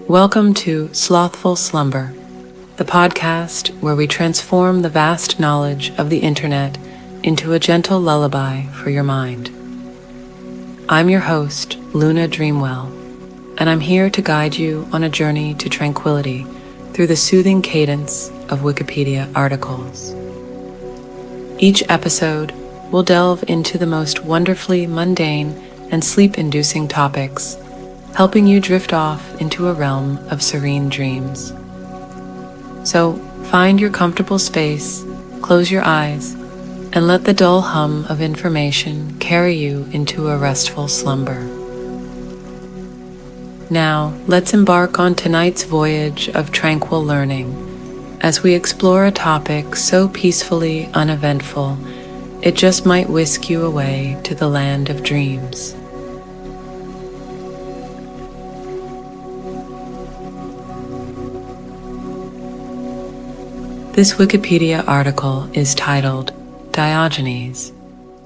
Welcome to Slothful Slumber, the podcast where we transform the vast knowledge of the internet into a gentle lullaby for your mind. I'm your host, Luna Dreamwell, and I'm here to guide you on a journey to tranquility through the soothing cadence of Wikipedia articles. Each episode will delve into the most wonderfully mundane and sleep-inducing topics, helping you drift off into a realm of serene dreams. So find your comfortable space, close your eyes, and let the dull hum of information carry you into a restful slumber. Now, let's embark on tonight's voyage of tranquil learning as we explore a topic so peacefully uneventful, it just might whisk you away to the land of dreams. This Wikipedia article is titled Diogenes.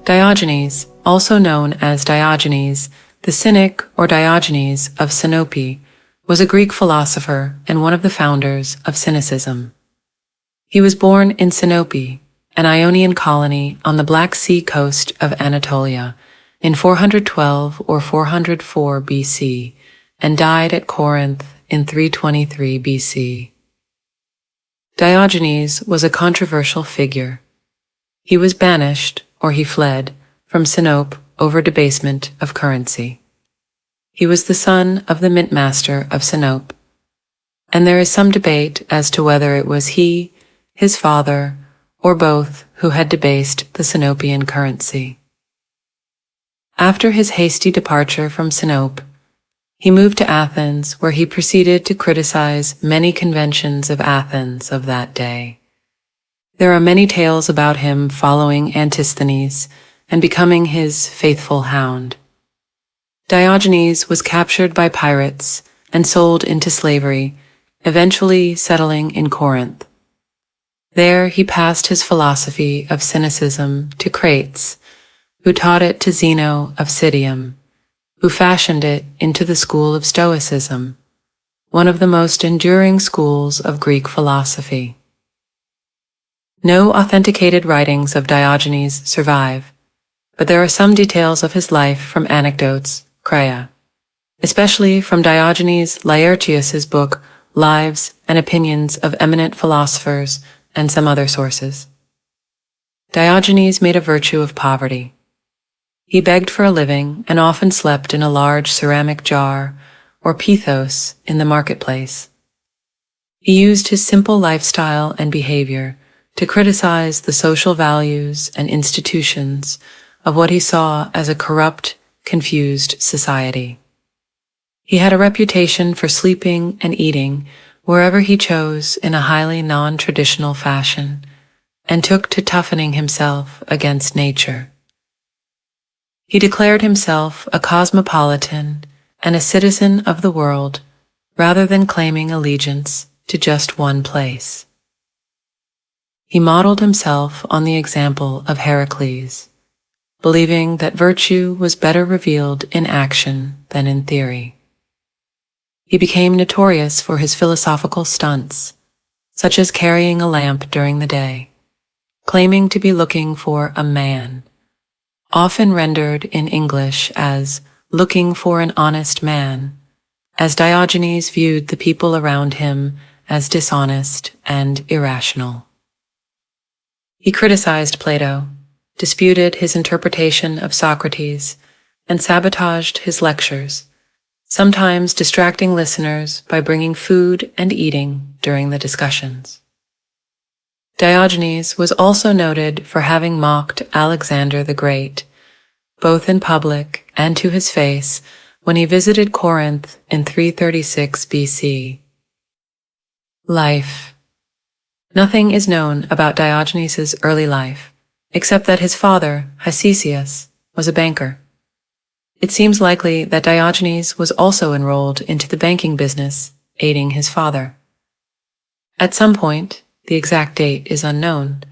Diogenes, also known as Diogenes, the Cynic or Diogenes of Sinope, was a Greek philosopher and one of the founders of Cynicism. He was born in Sinope, an Ionian colony on the Black Sea coast of Anatolia, in 412 or 404 BC, and died at Corinth in 323 BC. Diogenes was a controversial figure. He was banished, or he fled, from Sinope over debasement of currency. He was the son of the mintmaster of Sinope, and there is some debate as to whether it was he, his father, or both who had debased the Sinopian currency. After his hasty departure from Sinope, he moved to Athens, where he proceeded to criticize many conventions of Athens of that day. There are many tales about him following Antisthenes and becoming his faithful hound. Diogenes was captured by pirates and sold into slavery, eventually settling in Corinth. There he passed his philosophy of cynicism to Crates, who taught it to Zeno of Citium, who fashioned it into the school of Stoicism, one of the most enduring schools of Greek philosophy. No authenticated writings of Diogenes survive, but there are some details of his life from anecdotes, Crea, especially from Diogenes Laertius's book Lives and Opinions of Eminent Philosophers and some other sources. Diogenes made a virtue of poverty. He begged for a living and often slept in a large ceramic jar or pithos in the marketplace. He used his simple lifestyle and behavior to criticize the social values and institutions of what he saw as a corrupt, confused society. He had a reputation for sleeping and eating wherever he chose in a highly non-traditional fashion, and took to toughening himself against nature. He declared himself a cosmopolitan and a citizen of the world rather than claiming allegiance to just one place. He modeled himself on the example of Heracles, believing that virtue was better revealed in action than in theory. He became notorious for his philosophical stunts, such as carrying a lamp during the day, claiming to be looking for a man, often rendered in English as looking for an honest man, as Diogenes viewed the people around him as dishonest and irrational. He criticized Plato, disputed his interpretation of Socrates, and sabotaged his lectures, sometimes distracting listeners by bringing food and eating during the discussions. Diogenes was also noted for having mocked Alexander the Great, both in public and to his face, when he visited Corinth in 336 BC. Life. Nothing is known about Diogenes' early life, except that his father, Hicesius, was a banker. It seems likely that Diogenes was also enrolled into the banking business, aiding his father. At some point, the exact date is unknown,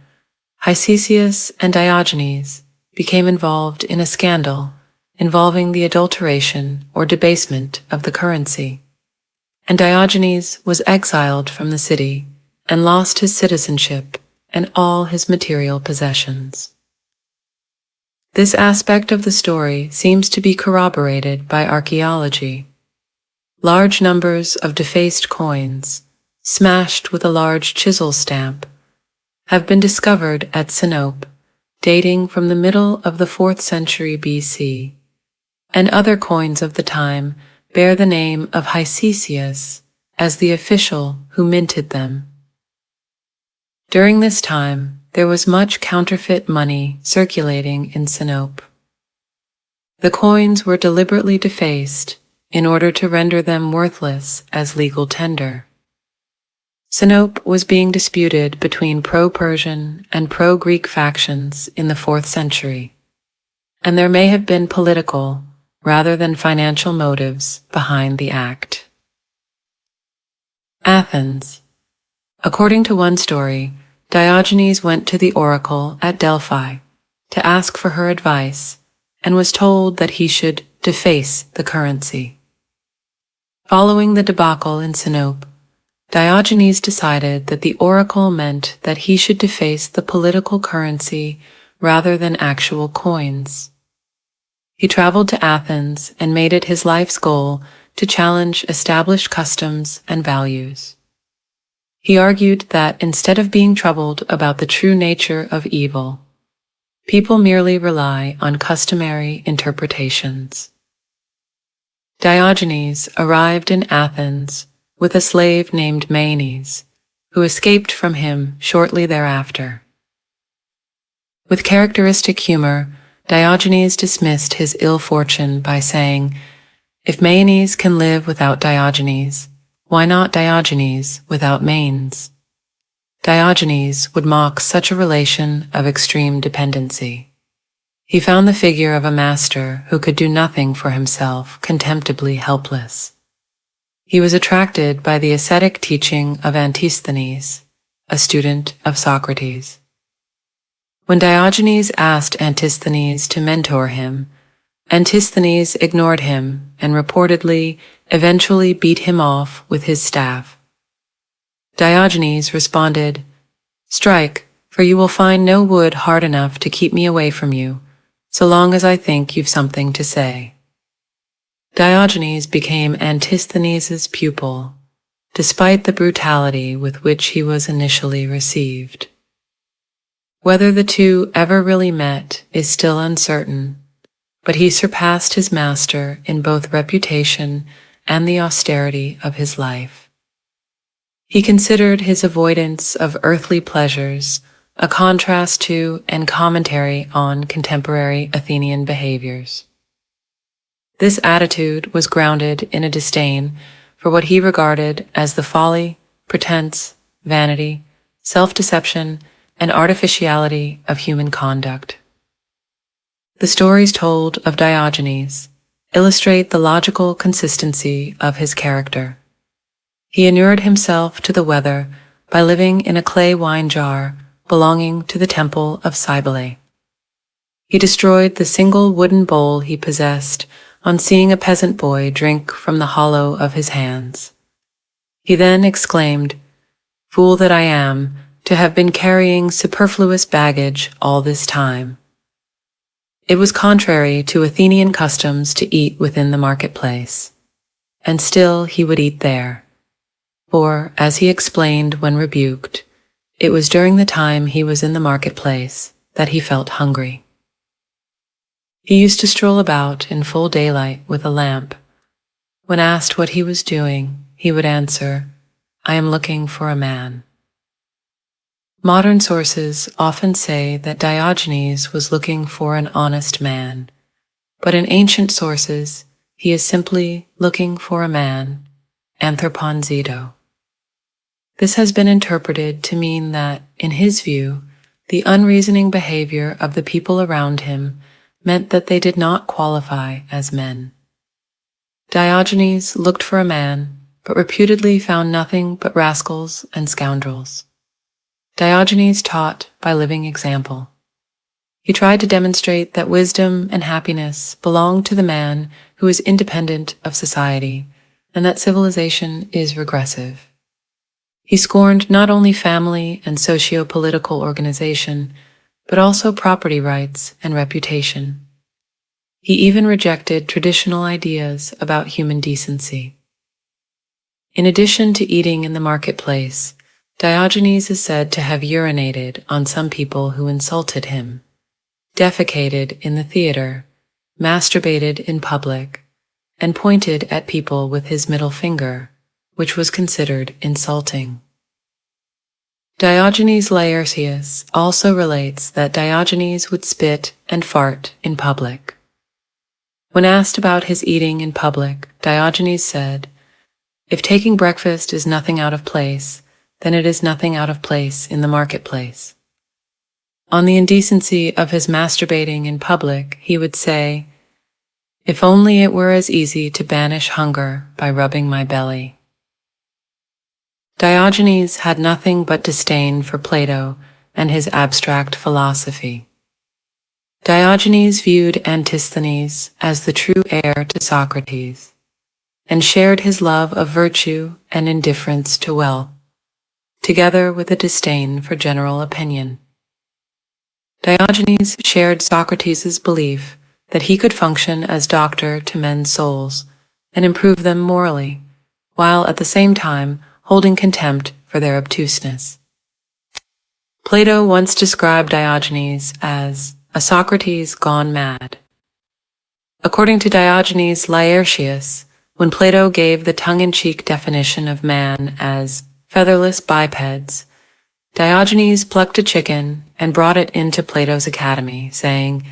Hicesius and Diogenes became involved in a scandal involving the adulteration or debasement of the currency, and Diogenes was exiled from the city and lost his citizenship and all his material possessions. This aspect of the story seems to be corroborated by archaeology. Large numbers of defaced coins, smashed with a large chisel stamp, have been discovered at Sinope, dating from the middle of the 4th century BC, and other coins of the time bear the name of Hicesius as the official who minted them. During this time, there was much counterfeit money circulating in Sinope. The coins were deliberately defaced in order to render them worthless as legal tender. Sinope was being disputed between pro-Persian and pro-Greek factions in the 4th century, and there may have been political rather than financial motives behind the act. Athens. According to one story, Diogenes went to the oracle at Delphi to ask for her advice and was told that he should deface the currency. Following the debacle in Sinope, Diogenes decided that the oracle meant that he should deface the political currency rather than actual coins. He traveled to Athens and made it his life's goal to challenge established customs and values. He argued that instead of being troubled about the true nature of evil, people merely rely on customary interpretations. Diogenes arrived in Athens with a slave named Maenes, who escaped from him shortly thereafter. With characteristic humor, Diogenes dismissed his ill fortune by saying, "If Maenes can live without Diogenes, why not Diogenes without Maenes?" Diogenes would mock such a relation of extreme dependency. He found the figure of a master who could do nothing for himself contemptibly helpless. He was attracted by the ascetic teaching of Antisthenes, a student of Socrates. When Diogenes asked Antisthenes to mentor him, Antisthenes ignored him and reportedly eventually beat him off with his staff. Diogenes responded, "Strike, for you will find no wood hard enough to keep me away from you, so long as I think you've something to say." Diogenes became Antisthenes' pupil, despite the brutality with which he was initially received. Whether the two ever really met is still uncertain, but he surpassed his master in both reputation and the austerity of his life. He considered his avoidance of earthly pleasures a contrast to and commentary on contemporary Athenian behaviors. This attitude was grounded in a disdain for what he regarded as the folly, pretense, vanity, self-deception, and artificiality of human conduct. The stories told of Diogenes illustrate the logical consistency of his character. He inured himself to the weather by living in a clay wine jar belonging to the temple of Cybele. He destroyed the single wooden bowl he possessed on seeing a peasant boy drink from the hollow of his hands. He then exclaimed, "Fool that I am, to have been carrying superfluous baggage all this time." It was contrary to Athenian customs to eat within the marketplace, and still he would eat there. For, as he explained when rebuked, it was during the time he was in the marketplace that he felt hungry. He used to stroll about in full daylight with a lamp. When asked what he was doing, he would answer, "I am looking for a man." Modern sources often say that Diogenes was looking for an honest man, but in ancient sources, he is simply looking for a man, anthropon zito. This has been interpreted to mean that, in his view, the unreasoning behavior of the people around him meant that they did not qualify as men. Diogenes looked for a man, but reputedly found nothing but rascals and scoundrels. Diogenes taught by living example. He tried to demonstrate that wisdom and happiness belong to the man who is independent of society, and that civilization is regressive. He scorned not only family and socio-political organization, but also property rights and reputation. He even rejected traditional ideas about human decency. In addition to eating in the marketplace, Diogenes is said to have urinated on some people who insulted him, defecated in the theater, masturbated in public, and pointed at people with his middle finger, which was considered insulting. Diogenes Laertius also relates that Diogenes would spit and fart in public. When asked about his eating in public, Diogenes said, "If taking breakfast is nothing out of place, then it is nothing out of place in the marketplace." On the indecency of his masturbating in public, he would say, "If only it were as easy to banish hunger by rubbing my belly." Diogenes had nothing but disdain for Plato and his abstract philosophy. Diogenes viewed Antisthenes as the true heir to Socrates, and shared his love of virtue and indifference to wealth, together with a disdain for general opinion. Diogenes shared Socrates' belief that he could function as doctor to men's souls and improve them morally, while at the same time holding contempt for their obtuseness. Plato once described Diogenes as a Socrates gone mad. According to Diogenes Laertius, when Plato gave the tongue-in-cheek definition of man as featherless bipeds, Diogenes plucked a chicken and brought it into Plato's academy, saying,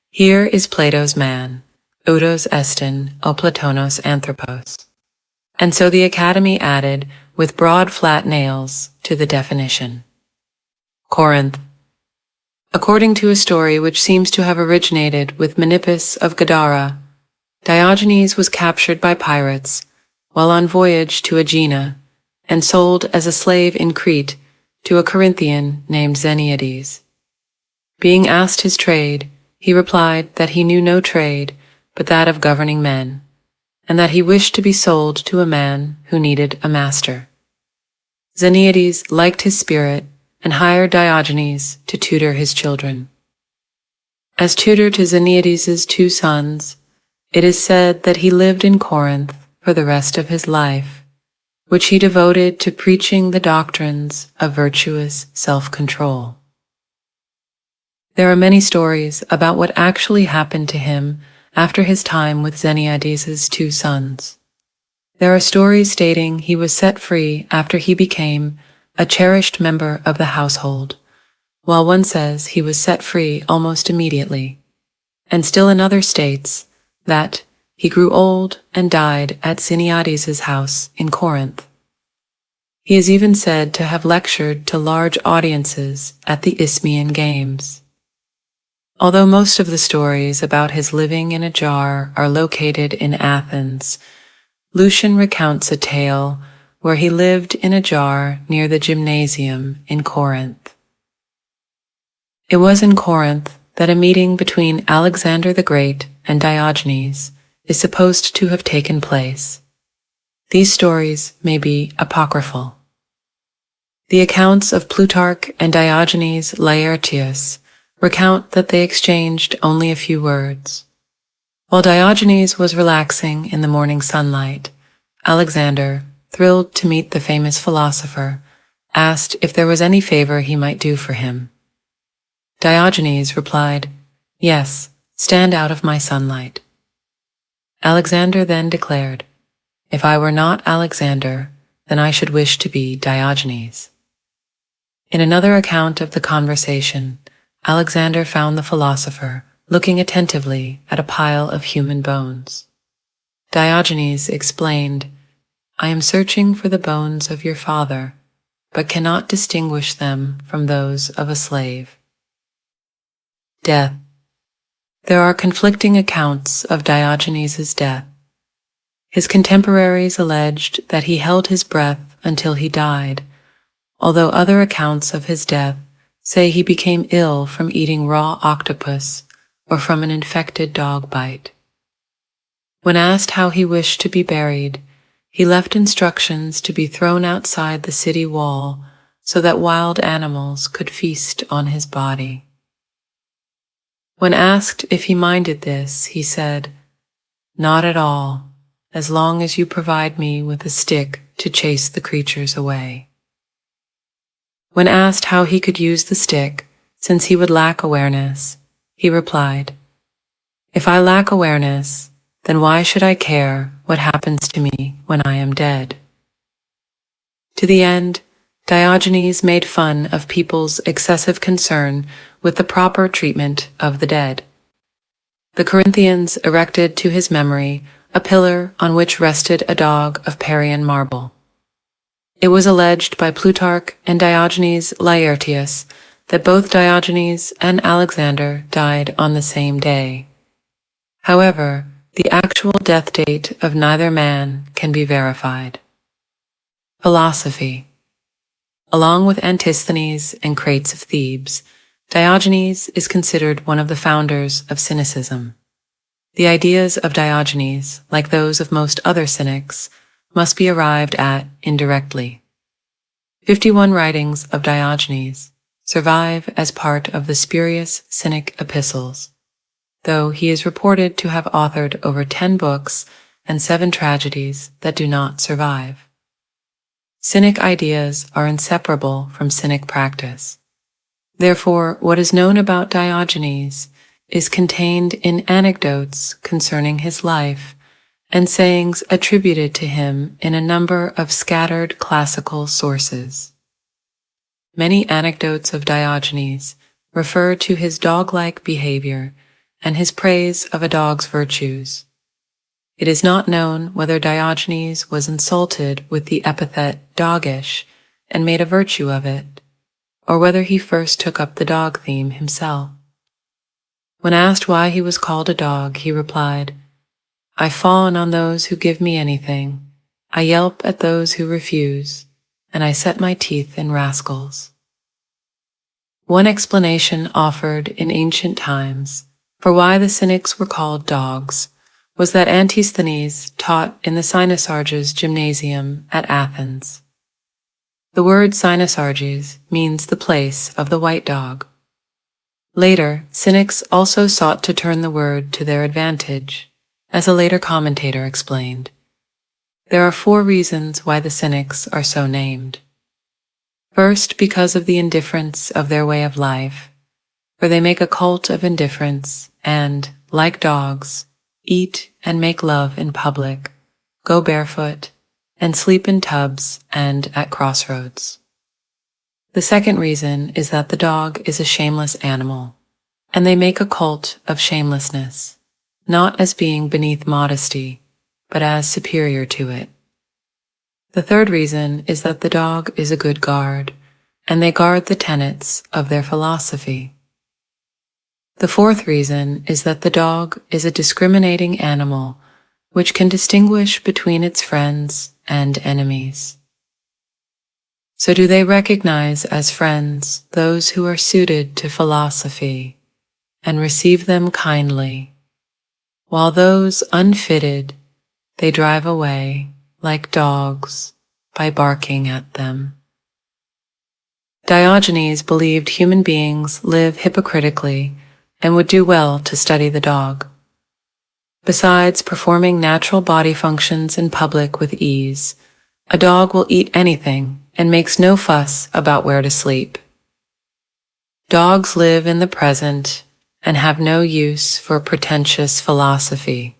"Here is Plato's man, outos estin o Platonos anthropos." And so the academy added, with broad flat nails, to the definition. Corinth. According to a story which seems to have originated with Menippus of Gadara, Diogenes was captured by pirates while on voyage to Aegina and sold as a slave in Crete to a Corinthian named Xeniades. Being asked his trade, he replied that he knew no trade but that of governing men, and that he wished to be sold to a man who needed a master. Xeniades liked his spirit and hired Diogenes to tutor his children. As tutor to Xeniades' 2 sons, it is said that he lived in Corinth for the rest of his life, which he devoted to preaching the doctrines of virtuous self-control. There are many stories about what actually happened to him after his time with Xeniades' 2 sons. There are stories stating he was set free after he became a cherished member of the household, while one says he was set free almost immediately, and still another states that he grew old and died at Xeniades' house in Corinth. He is even said to have lectured to large audiences at the Isthmian Games. Although most of the stories about his living in a jar are located in Athens, Lucian recounts a tale where he lived in a jar near the gymnasium in Corinth. It was in Corinth that a meeting between Alexander the Great and Diogenes is supposed to have taken place. These stories may be apocryphal. The accounts of Plutarch and Diogenes Laertius recount that they exchanged only a few words. While Diogenes was relaxing in the morning sunlight, Alexander, thrilled to meet the famous philosopher, asked if there was any favor he might do for him. Diogenes replied, "Yes, stand out of my sunlight." Alexander then declared, "If I were not Alexander, then I should wish to be Diogenes." In another account of the conversation, Alexander found the philosopher looking attentively at a pile of human bones. Diogenes explained, "I am searching for the bones of your father, but cannot distinguish them from those of a slave." Death. There are conflicting accounts of Diogenes' death. His contemporaries alleged that he held his breath until he died, although other accounts of his death say he became ill from eating raw octopus or from an infected dog bite. When asked how he wished to be buried, he left instructions to be thrown outside the city wall so that wild animals could feast on his body. When asked if he minded this, he said, "Not at all, as long as you provide me with a stick to chase the creatures away." When asked how he could use the stick, since he would lack awareness, he replied, "If I lack awareness, then why should I care what happens to me when I am dead?" To the end, Diogenes made fun of people's excessive concern with the proper treatment of the dead. The Corinthians erected to his memory a pillar on which rested a dog of Parian marble. It was alleged by Plutarch and Diogenes Laertius that both Diogenes and Alexander died on the same day. However, the actual death date of neither man can be verified. Philosophy. Along with Antisthenes and Crates of Thebes, Diogenes is considered one of the founders of Cynicism. The ideas of Diogenes, like those of most other cynics, must be arrived at indirectly. 51 writings of Diogenes survive as part of the spurious Cynic epistles, though he is reported to have authored over 10 books and 7 tragedies that do not survive. Cynic ideas are inseparable from Cynic practice. Therefore, what is known about Diogenes is contained in anecdotes concerning his life and sayings attributed to him in a number of scattered classical sources. Many anecdotes of Diogenes refer to his dog-like behavior and his praise of a dog's virtues. It is not known whether Diogenes was insulted with the epithet doggish and made a virtue of it, or whether he first took up the dog theme himself. When asked why he was called a dog, he replied, "I fawn on those who give me anything, I yelp at those who refuse, and I set my teeth in rascals." One explanation offered in ancient times for why the Cynics were called dogs was that Antisthenes taught in the Cynosarges gymnasium at Athens. The word Cynosarges means the place of the white dog. Later, Cynics also sought to turn the word to their advantage, as a later commentator explained. There are 4 reasons why the Cynics are so named. First, because of the indifference of their way of life, for they make a cult of indifference and, like dogs, eat and make love in public, go barefoot, and sleep in tubs and at crossroads. The second reason is that the dog is a shameless animal, and they make a cult of shamelessness, not as being beneath modesty, but as superior to it. The third reason is that the dog is a good guard, and they guard the tenets of their philosophy. The fourth reason is that the dog is a discriminating animal which can distinguish between its friends and enemies. So do they recognize as friends those who are suited to philosophy and receive them kindly, while those unfitted they drive away like dogs by barking at them. Diogenes believed human beings live hypocritically and would do well to study the dog. Besides performing natural body functions in public with ease, a dog will eat anything and makes no fuss about where to sleep. Dogs live in the present and have no use for pretentious philosophy.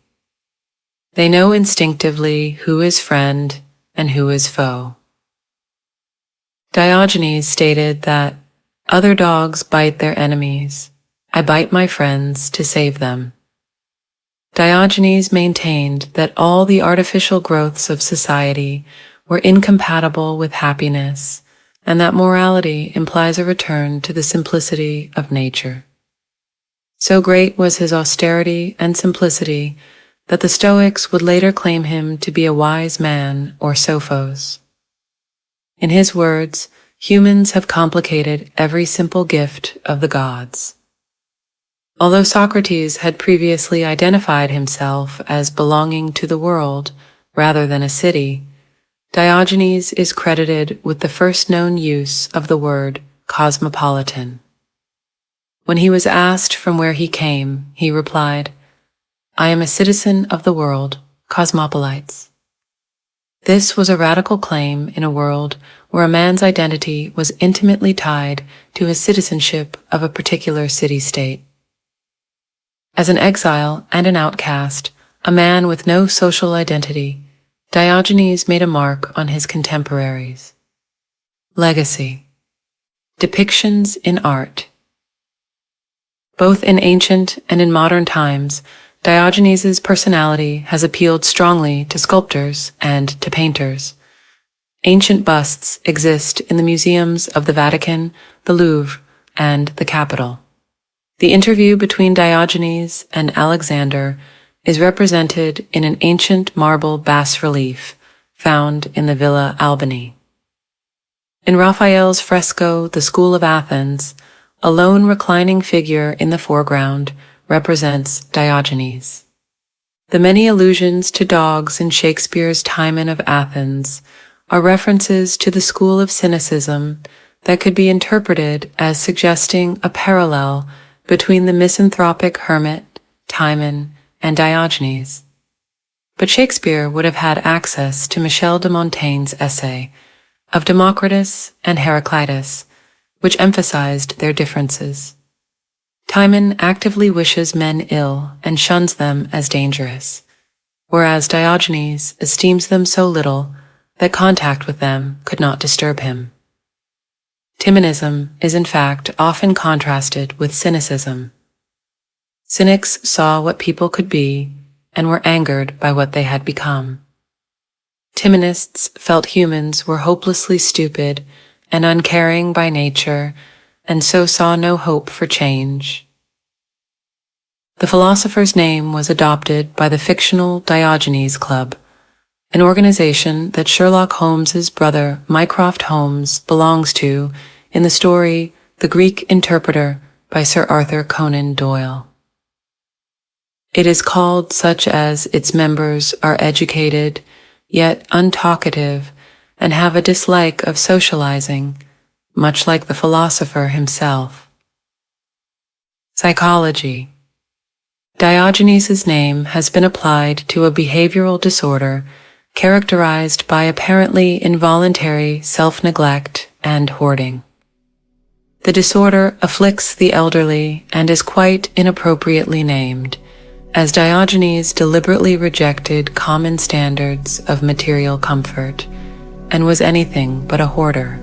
They know instinctively who is friend and who is foe. Diogenes stated that other dogs bite their enemies. I bite my friends to save them. Diogenes maintained that all the artificial growths of society were incompatible with happiness, and that morality implies a return to the simplicity of nature. So great was his austerity and simplicity that the Stoics would later claim him to be a wise man or sophos. In his words, humans have complicated every simple gift of the gods. Although Socrates had previously identified himself as belonging to the world rather than a city, Diogenes is credited with the first known use of the word cosmopolitan. When he was asked from where he came, he replied, "I am a citizen of the world, cosmopolites." This was a radical claim in a world where a man's identity was intimately tied to his citizenship of a particular city-state. As an exile and an outcast, a man with no social identity, Diogenes made a mark on his contemporaries. Legacy. Depictions in art. Both in ancient and in modern times, Diogenes' personality has appealed strongly to sculptors and to painters. Ancient busts exist in the museums of the Vatican, the Louvre, and the Capitol. The interview between Diogenes and Alexander is represented in an ancient marble bas-relief found in the Villa Albani. In Raphael's fresco, The School of Athens, a lone reclining figure in the foreground represents Diogenes. The many allusions to dogs in Shakespeare's Timon of Athens are references to the school of cynicism that could be interpreted as suggesting a parallel between the misanthropic hermit, Timon, and Diogenes. But Shakespeare would have had access to Michel de Montaigne's essay of Democritus and Heraclitus, which emphasized their differences. Timon actively wishes men ill and shuns them as dangerous, whereas Diogenes esteems them so little that contact with them could not disturb him. Timonism is in fact often contrasted with cynicism. Cynics saw what people could be and were angered by what they had become. Timonists felt humans were hopelessly stupid and uncaring by nature, and so saw no hope for change. The philosopher's name was adopted by the fictional Diogenes Club, an organization that Sherlock Holmes's brother Mycroft Holmes belongs to in the story The Greek Interpreter by Sir Arthur Conan Doyle. It is called such as its members are educated, yet untalkative, and have a dislike of socializing, much like the philosopher himself. Psychology. Diogenes' name has been applied to a behavioral disorder characterized by apparently involuntary self-neglect and hoarding. The disorder afflicts the elderly and is quite inappropriately named, as Diogenes deliberately rejected common standards of material comfort and was anything but a hoarder.